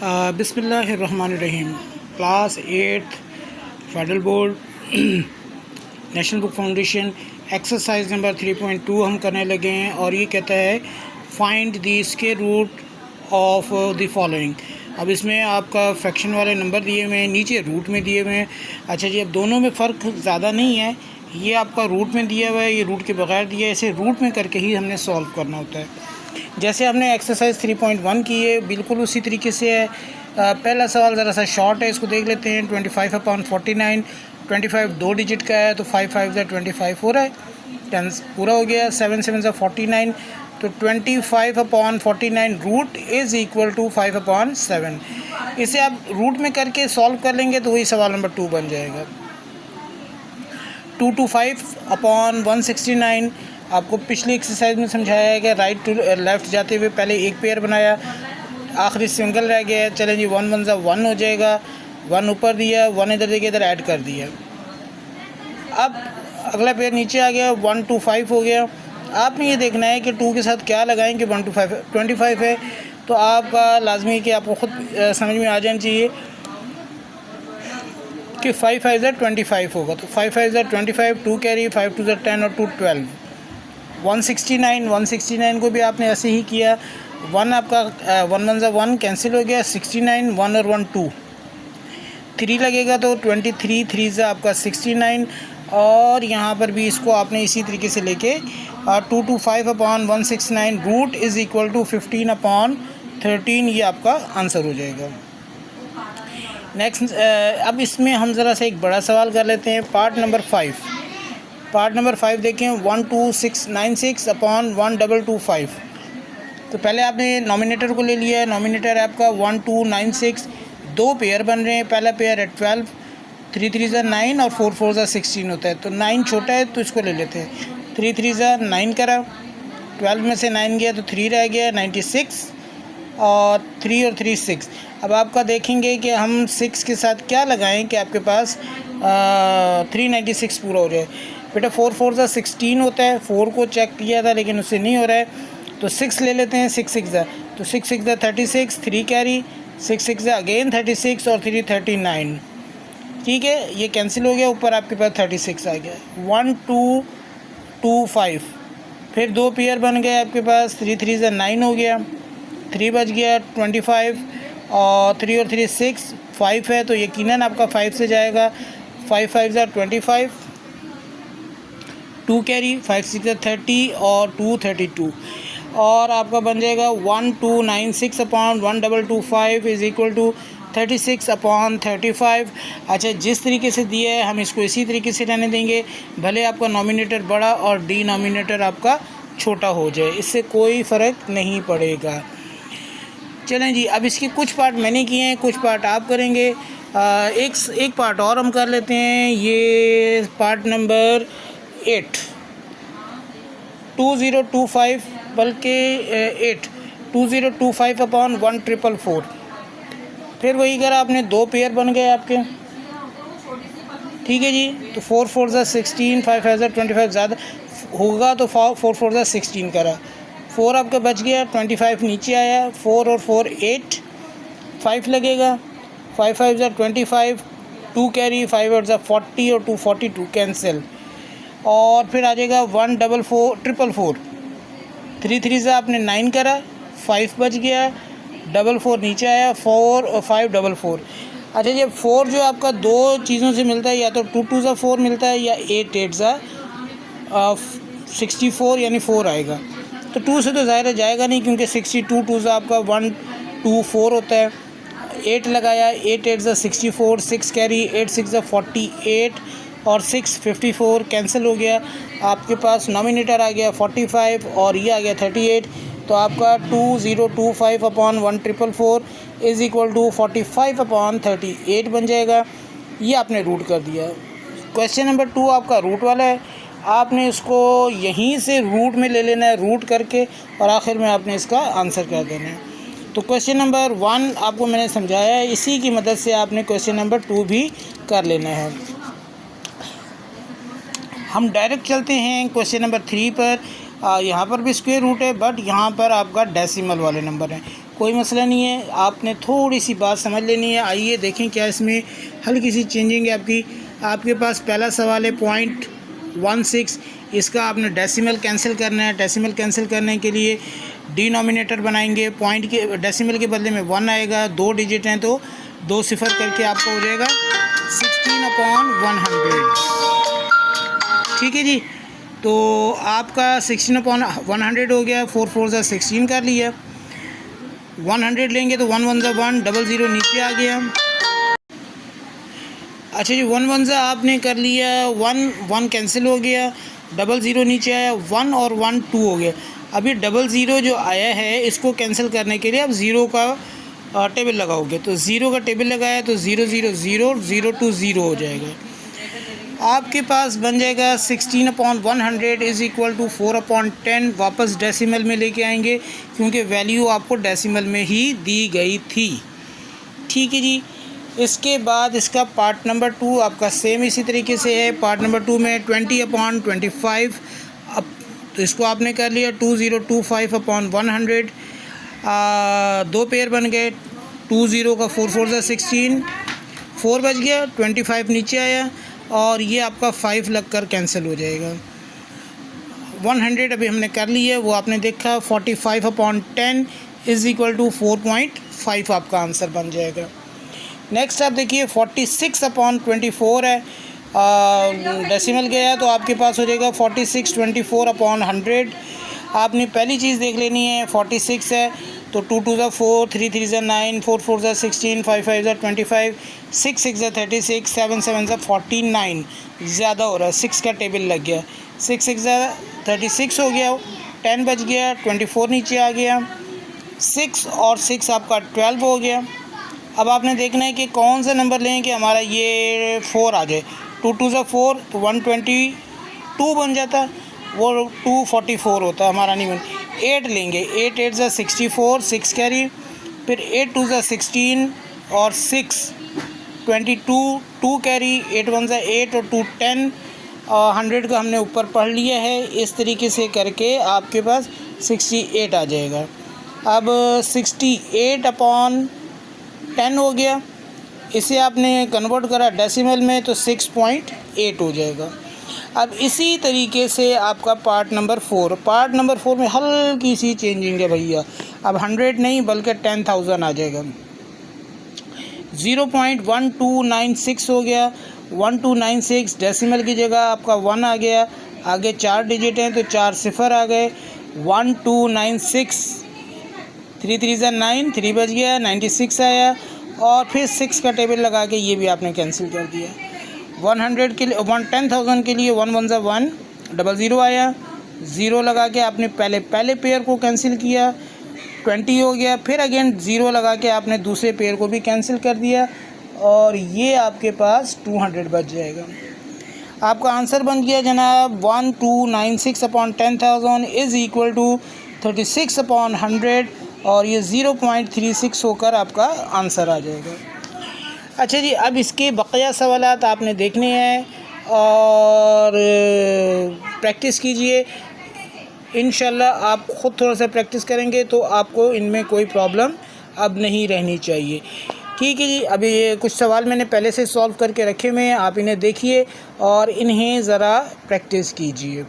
बिस्मिल्लाहिर्रहमानिर्रहीम। Class 8 federal board national book foundation exercise number 3.2 हम करने लगे हैं और ये कहता है find the square root of the following. अब इसमें आपका फ्रैक्शन वाले नंबर दिए हुए हैं, नीचे रूट में दिए हुए हैं। अच्छा जी, अब दोनों में फ़र्क ज़्यादा नहीं है, ये आपका रूट में दिया हुआ है, ये रूट के बगैर दिया है। इसे रूट में करके ही हमने सॉल्व करना होता है। जैसे हमने एक्सरसाइज 3.1 की है, बिल्कुल उसी तरीके से है। पहला सवाल ज़रा सा शॉर्ट है, इसको देख लेते हैं। 25/49, 25 दो डिजिट का है तो 5 5 25 हो रहा है, 10 पूरा हो गया। 7 7 49, तो 25/49 रूट इज़ इक्वल टू 5/7। इसे आप रूट में करके सॉल्व कर लेंगे तो वही सवाल नंबर 2 बन जाएगा। 225/169 आपको पिछली एक्सरसाइज में समझाया है कि राइट टू लेफ़्ट जाते हुए पहले एक पेयर बनाया, आखिरी सिंगल रह गया। चलें जी, 1 1 1 हो जाएगा, 1 ऊपर दिया, 1 इधर देखिए, इधर ऐड कर दिया। अब अगला पेयर नीचे आ गया, 1 2 5 हो गया। आपने ये देखना है कि 2 के साथ क्या लगाएं कि 1 2 5 25 है, तो आपका लाजमी कि आपको ख़ुद समझ में आ जाना चाहिए कि 5 5 25 होगा। तो 5 5 25, 2 कैरी, 5 2 10 और 2 12। 169 को भी आपने ऐसे ही किया। 1 आपका 1 1 1 कैंसिल हो गया, 69 1 और 1 2। 3 लगेगा तो 23 3 से आपका 69, और यहाँ पर भी इसको आपने इसी तरीके से लेके 225/169 रूट इज़ इक्वल टू 15/13, ये आपका आंसर हो जाएगा। नेक्स्ट, अब इसमें हम ज़रा सा एक बड़ा सवाल कर लेते हैं। पार्ट नंबर 5 देखें। 12696/1225। तो पहले आपने नॉमिनेटर को ले लिया है। नॉमिनेटर आपका 1296, दो पेयर बन रहे हैं। पहला पेयर है 12, 3 3 9 और 4 4 16 होता है। तो 9 छोटा है तो इसको ले लेते हैं। 3 3 9 करा, 12 में से 9 गया तो 3 रह गया, 96, और 3 और 3 6। अब आपका देखेंगे कि हम 6 के साथ क्या लगाएं कि आपके पास 396 पूरा हो जाए। बेटा 4 4 16 होता है, 4 को चेक किया था लेकिन उससे नहीं हो रहा है, तो 6 ले लेते हैं। 6 6 तो 6 6 36, 3 कैरी, 6 6 अगेन 36 और 3 39। ठीक है, ये कैंसिल हो गया, ऊपर आपके पास 36 आ गया। 1 2 2 5, फिर दो पेयर बन गए आपके पास। 3 3 9 हो गया, 3 बच गया 25, और 3 और 3 6, 5 है तो यकीनन आपका 5 से जाएगा। 5 5 25, 2 कैरी, 5 6 30 और 2 32, और आपका बन जाएगा 1296/1225 इज़ इक्वल टू 36/35। अच्छा, जिस तरीके से दिया है हम इसको इसी तरीके से रहने देंगे, भले आपका नॉमिनेटर बड़ा और डिनोमिनेटर आपका छोटा हो जाए, इससे कोई फ़र्क नहीं पड़ेगा। चलें जी, अब इसके कुछ पार्ट मैंने किए हैं, कुछ पार्ट आप करेंगे। एक पार्ट और हम कर लेते हैं। ये पार्ट नंबर 8, 2025 बल्कि 8 2025/1444। फिर वही करा आपने, दो पेयर बन गए आपके। ठीक है जी, तो 4 4 16, 5 5 25 ज़्यादा होगा तो 4 4 16 करा। 4 आपका बच गया, 25 नीचे आया, 4 और 4 8, 5 लगेगा। 5 5 25, 2 कैरी, 5 और 40 और 2 42 कैंसिल, और फिर आ जाएगा 1 4 4 4 3 3 से आपने 9 करा, 5 बच गया, 4 4 नीचे आया, 4 और 5 4 4। अच्छा, ये 4 जो आपका दो चीज़ों से मिलता है, या तो 2 2 4 मिलता है, या 8 8 64 यानी 4 आएगा। तो 2 से तो ज़ाहिर जाएगा नहीं, क्योंकि 62 2 से आपका 1 2 4 होता है। 8 लगाया, 8 8 64, 6 कैरी, 8 6 48 और 6 54 कैंसिल हो गया। आपके पास नॉमिनेटर आ गया 45 और ये आ गया 38। तो आपका 2025/1444 इज़ इक्वल टू 45/38 बन जाएगा। ये आपने रूट कर दिया। क्वेश्चन नंबर 2 आपका रूट वाला है, आपने इसको यहीं से रूट में ले लेना है, रूट करके, और आखिर में आपने इसका आंसर कर देना है। तो क्वेश्चन नंबर 1 आपको मैंने समझाया है, इसी की मदद से आपने क्वेश्चन नंबर 2 भी कर लेना है। हम डायरेक्ट चलते हैं क्वेश्चन नंबर 3 पर। यहाँ पर भी स्क्वायर रूट है, बट यहाँ पर आपका डेसिमल वाले नंबर हैं। कोई मसला नहीं है, आपने थोड़ी सी बात समझ लेनी है। आइए देखें क्या इसमें हल्की सी चेंजिंग है आपकी। आपके पास पहला सवाल है 0.16, इसका आपने डेसिमल कैंसिल करना है। डेसिमल कैंसिल करने के लिए डिनोमिनेटर बनाएंगे, पॉइंट के डेसिमल के बदले में 1 आएगा, 2 डिजिट हैं तो 2 सिफर करके आपका हो जाएगा 16/100। ठीक है जी, तो आपका 16/100 हो गया। 4 4 16 कर लिया। 100 लेंगे तो 1 1 1, 00 नीचे आ गया। अच्छा जी, 1 1 आपने कर लिया, 1 1 कैंसिल हो गया, 00 नीचे आया, 1 और 1 2 हो गया। अभी 00 जो आया है इसको कैंसिल करने के लिए आप 0 का टेबल लगाओगे, तो 0 का टेबल लगाया तो 0 0 0 0 2 0 हो जाएगा। आपके पास बन जाएगा 16/100 इज़ इक्वल टू 4/10। वापस डेसिमल में लेके आएंगे क्योंकि वैल्यू आपको डेसिमल में ही दी गई थी। ठीक है जी, इसके बाद इसका पार्ट नंबर 2 आपका सेम इसी तरीके से है। पार्ट नंबर 2 में 20/25, अब तो इसको आपने कर लिया 2025/100। 2 पेयर बन गए, 20 का 4 4 16, 4 बच गया, 25 नीचे आया और ये आपका 5 लग कर कैंसिल हो जाएगा। 100 अभी हमने कर लिया, वो आपने देखा 45/10 इज़ इक्वल टू 4.5 आपका आंसर बन जाएगा। नेक्स्ट आप देखिए 46/24 है, डेसिमल गया तो आपके पास हो जाएगा 46/24/100। आपने पहली चीज़ देख लेनी है, 46 है तो 2 2 4, 3 3 9, 4 4 16, 5 5 25, 6 6 36, 7 7 49। ज़्यादा हो रहा है, 6 का टेबल लग गया, 6 6 36 हो गया, 10 बच गया, 24 नीचे आ गया, 6 और 6 आपका 12 हो गया। अब आपने देखना है कि कौन सा नंबर लें कि हमारा ये 4 आ जाए। 2 2 4 तो 122 बन जाता, वो 244 होता हमारा, नहीं बन। 8 लेंगे, 8 8 64, 6 कैरी, फिर 8 2 16 और 6 22, 2 कैरी, 8 1 8 और 2 10। 100 का हमने ऊपर पढ़ लिया है। इस तरीके से करके आपके पास 68 आ जाएगा। अब 68/10 हो गया, इसे आपने कन्वर्ट करा डेसिमल में तो 6.8 हो जाएगा। अब इसी तरीके से आपका पार्ट नंबर 4 में हल्की सी चेंजिंग है भैया। अब 100 नहीं बल्कि 10,000 आ जाएगा। 0.1296 हो गया, 1296 डेसिमल की जगह आपका 1 आ गया, आगे 4 डिजिट हैं तो 4 सिफर आ गए। 1296, 3 3 9, 3 बच गया, 96 आया और फिर 6 का टेबल लगा के ये भी आपने कैंसिल कर दिया। 100 के लिए 10,000 के लिए 1 1 1, 00 आया, 0 लगा के आपने पहले पेयर को कैंसिल किया, 20 हो गया, फिर अगेन 0 लगा के आपने दूसरे पेयर को भी कैंसिल कर दिया और ये आपके पास 200 बच जाएगा। आपका आंसर बन गया जनाब 1296/10,000 इज़ इक्वल टू 36/100 और ये 0.36 होकर आपका आंसर आ जाएगा। अच्छा जी, अब इसके बक़िया सवालात आपने देखने हैं और प्रैक्टिस कीजिए। इंशाल्लाह आप ख़ुद थोड़ा सा प्रैक्टिस करेंगे तो आपको इनमें कोई प्रॉब्लम अब नहीं रहनी चाहिए। ठीक है जी, अभी ये कुछ सवाल मैंने पहले से सॉल्व करके रखे हुए हैं, आप इन्हें देखिए और इन्हें ज़रा प्रैक्टिस कीजिए।